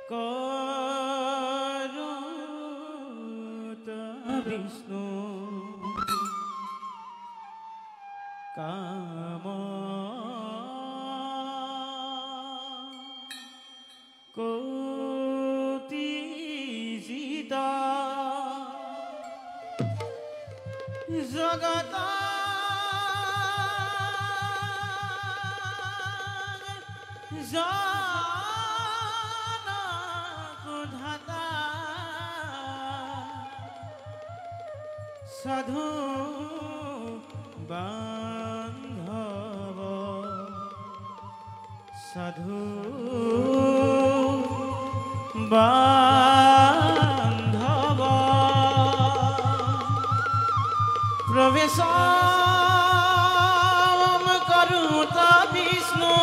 করুত বিষ্ণু কাম কোটি জিতা জগত সাধু বান্ধব সাধু বান্ধব প্রবেশ করুত বিষ্ণু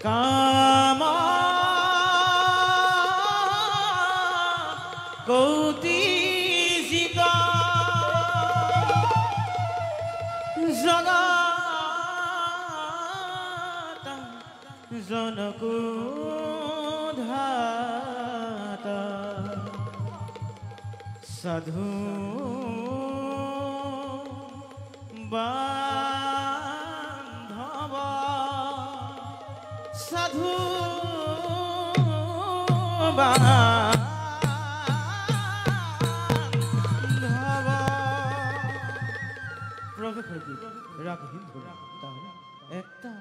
কাম কৌতি জিতা জগত জনকো ধাতা সাধু বান্ধব সাধু বান্ধব প্রভৃতি রাগ হিন্দু তাহলে একটা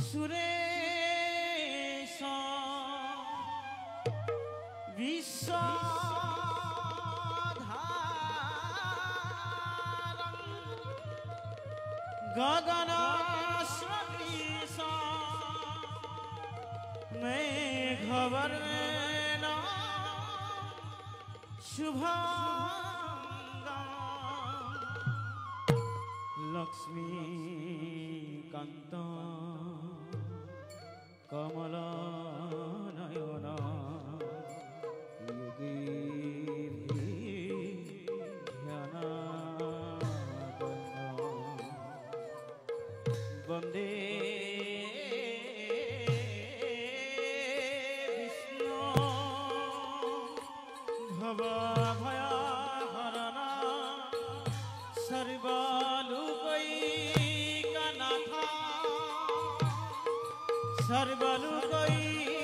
সুরেশ বিশ্বধারং গগন সদৃশ মেঘবর্ণ শুভাঙ্গম লক্ষ্মীকান্ত কমলনয়ন বন্দে বিষ্ণু ভবভয়হরণ সর্বলোকৈকনাথ সর্বলোকৈকনাথ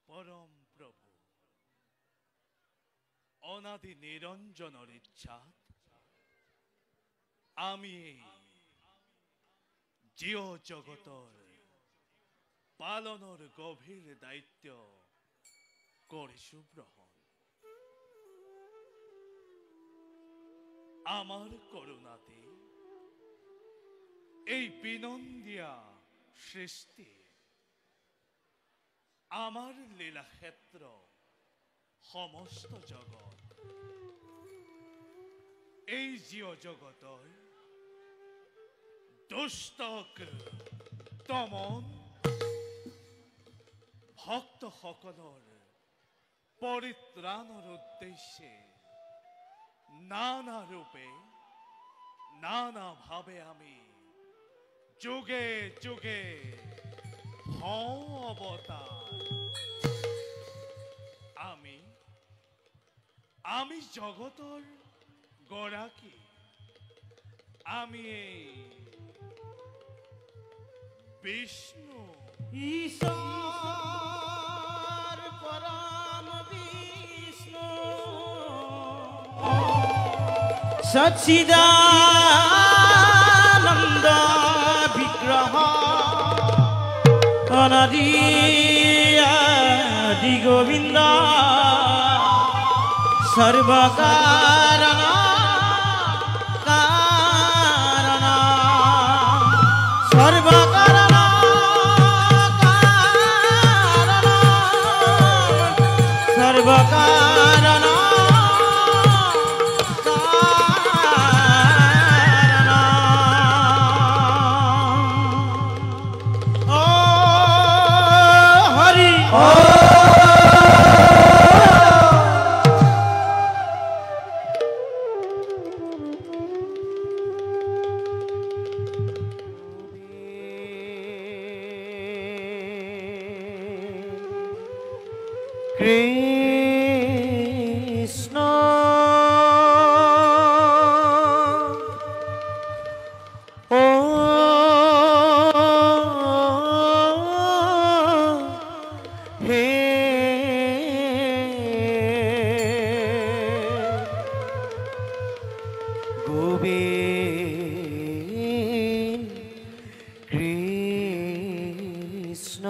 পরম প্রভু অনাদি নিরঞ্জনের ইচ্ছা আমি জীব জগতর পালনের গভীর দায়িত্ব করিছু গ্রহণ। আমার করুণাতে এই বিনন্দিয়া সৃষ্টি আমার লীলা ক্ষেত্র সমস্ত জগৎ এই জীব জগতৰ দুষ্টক দমন ভক্ত সকলৰ পৰিত্ৰাণৰ উদ্দেশ্যে নানা ৰূপে নানা ভাৱে আমি যুগে যুগে হওঁ অৱতাৰ। আমি জগতৰ গৰাকী, আমি এই বিষ্ণু ঈশ্বর পরম বিষ্ণু সচ্চিদানন্দ বিগ্রহ অনাদি আদি গোবিন্দ সর্বকারণ কারণ সর্বকারণ কারণ সর্বকারণ কারণ ও হরি কৃষ্ণ ও হে গোবিন্দ কৃষ্ণ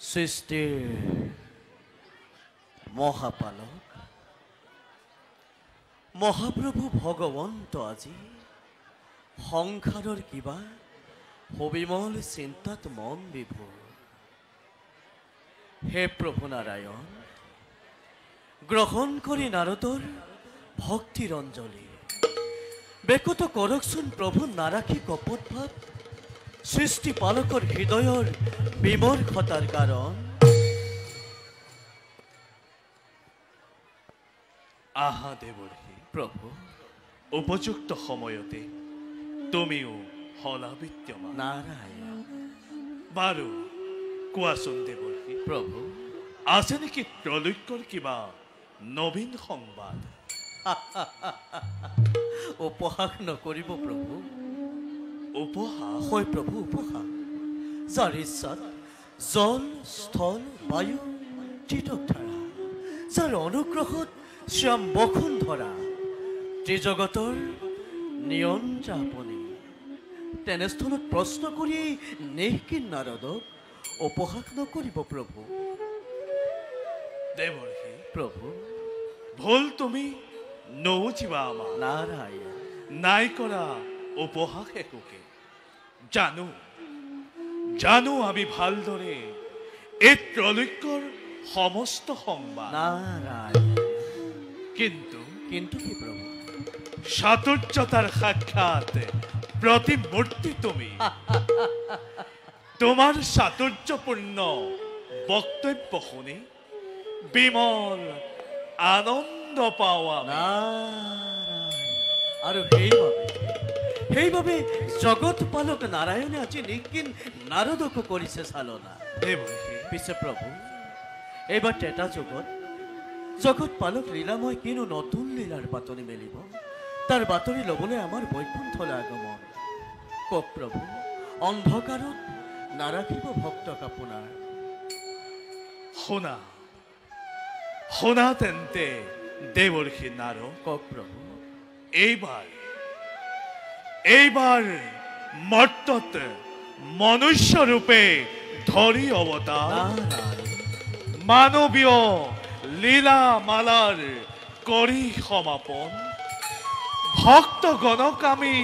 সৃষ্টিৰ মহাপালক মহাপ্ৰভু ভগৱন্ত আজি সংসাৰৰ কিবা সবিমল চিন্তাত মন বিভোৰ। হে প্ৰভু নাৰায়ণ, গ্ৰহণ কৰি নাৰদৰ ভক্তিৰ অঞ্জলি বেকত কৰকচোন প্ৰভু নাৰাখি কপট ভাৱ সৃষ্টি পালকৰ হৃদয়ৰ বিমৰ্ষতাৰ কাৰণ। আহা দেৱৰ্ষি, প্ৰভু উপযুক্ত সময়তে তুমিও হলা বিদ্যমান। নাৰায়ণ। বাৰু কোৱাচোন দেৱৰ্ষি, প্ৰভু আছে নেকি ত্ৰৈলোক্যৰ কিবা নবীন সংবাদ? উপহাস নকৰিব প্ৰভু। উপহাস? হয় প্ৰভু, উপহাস। যাৰ ইচ্ছাত জল স্থল বায়ু তীৰ্থধাৰা, যাৰ অনুগ্ৰহত শ্যাম বসুন্ধৰা, ত্ৰিজগতৰ নিয়ন্ত্ৰা আপুনি, তেনেস্থলত প্ৰশ্ন কৰি নেহকিন নাৰদক উপহাস নকৰিব প্ৰভু। দেৱৰ্ষি, প্ৰভু ভুল তুমি নৌজিবা আমাৰ নাৰায়ণ। নাই কৰা উপহাস একোকে। জানো জানো আমি ভালদৰে এই ত্ৰৈলোক্যৰ সমস্ত সংবাদ, নাৰায়ণ। কিন্তু কিন্তু কি প্ৰভু? চাতুৰ্যতাৰ সাক্ষাৎ প্ৰতিমূৰ্তি তুমি। তোমাৰ চাতুৰ্যপূৰ্ণ বক্তব্য শুনি বিমল আনন্দ পাওঁ আমি। নাৰায়ণ। আৰু সেইবাবে জগত পালক নাৰায়ণে আজি নিকিন নাৰদকো কৰিছে চালনা। দেৱৰ্ষি, পিছে প্ৰভু এইবাৰ ত্ৰেতা যুগত জগত পালক লীলাময় কিনো নতুন লীলাৰ বাতৰি মেলিব, তাৰ বাতৰি ল'বলৈ আমাৰ বৈকুণ্ঠলৈ আগমন। কওক প্ৰভু, অন্ধকাৰত নাৰাখিব ভক্তক আপোনাৰ। শুনা শুনা তেন্তে দেৱৰ্ষি নাৰদ, কওক প্ৰভু। এইবাৰ মৰ্তত মনুষ্য ৰূপে ধৰি অৱতাৰ নাৰায়ণ। মানৱীয় লীলা মালাৰ কৰি সমাপন, ভক্তগণক আমি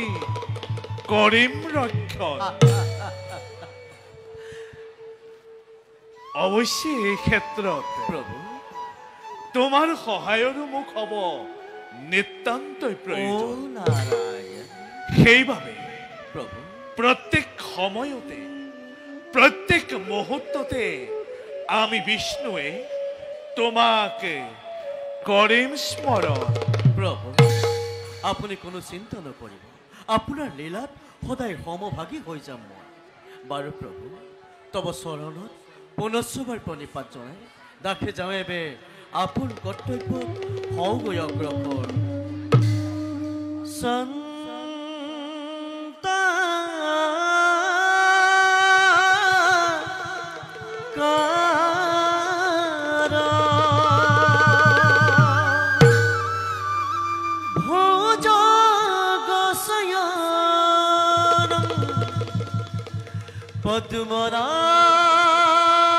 কৰিম ৰক্ষণ। অৱশ্যে এই ক্ষেত্ৰত প্ৰভু তোমাৰ সহায়ৰো মোক হ'ব নিতান্তই ও প্ৰয়োজন। নাৰায়ণ। সেইবাবে প্ৰভু প্ৰত্যেক সময়তে প্ৰত্যেক মুহূৰ্ততে আমি বিষ্ণুৱে তোমাক কৰিম স্মৰণ। প্ৰভু আপুনি কোনো চিন্তা নকৰিব, আপোনাৰ লীলাত সদায় সমভাগী হৈ যাম মই। বাৰু প্ৰভু তব চৰণত পুনশ্চবাৰ প্ৰণিপাত জনাই দাসে যাওঁ এবে আপোন কৰ্তব্য হওঁগৈ অগ্ৰসৰ।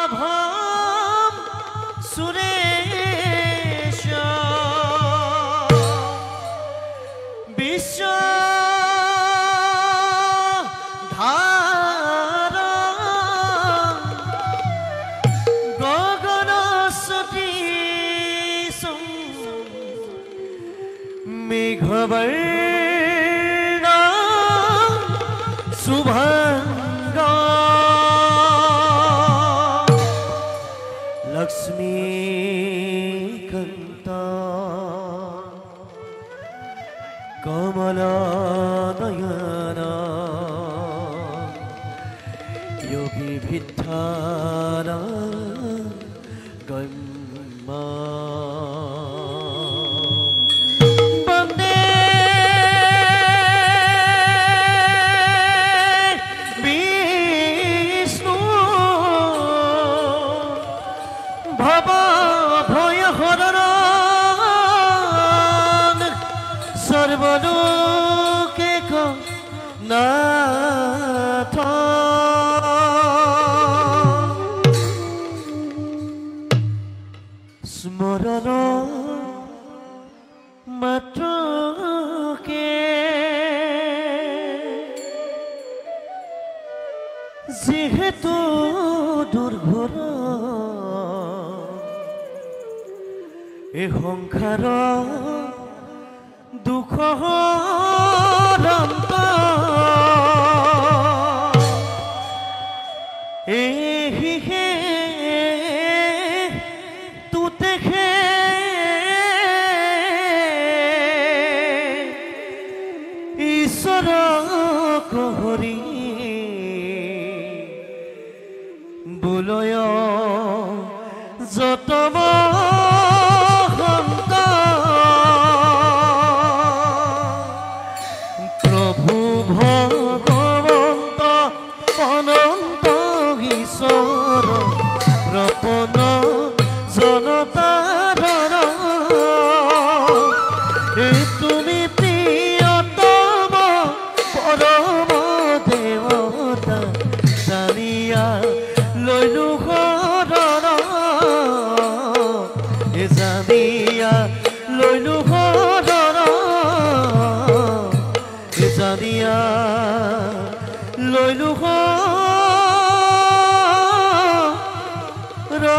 পদ্মনাভম সুরেশ বিশ্ব ধারা গগন সতীশ মেঘবর্ণ শুভঙ্গ লক্ষ্মীকান্তা কমলানয়না যোগী ভিদ্ধানা গম্যা বন্দে বিষ্ণু ভব ভয় হরণ সর্বলোকে নাথ যিহেতু দুৰ্ঘৰ এই সংসাৰ দুখৰ অন্ত এহিহে তুতেহে ঈশ্বৰক হৰি বুলয় যতম সন্ত প্ৰভু ভগৱন্ত অনন্ত ঈশ্বৰ ৰপন জনতাৰ তুমি প্ৰিয়তম পৰম দেৱতা জানিয়া লৈলো ঘৰৰ জানিয়া লৈলো ঘৰৰ জানিয়া লৈলো ঘৰৰ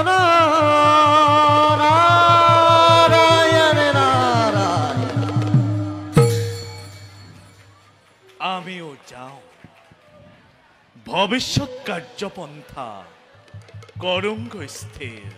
নাৰায়ণ নাৰায়ণ। আমিও যাওঁ ভৱিষ্যৎ কাৰ্যপন্থা কৰোঁগৈ স্থিৰ।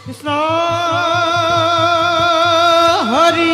কৃষ্ণ হৰি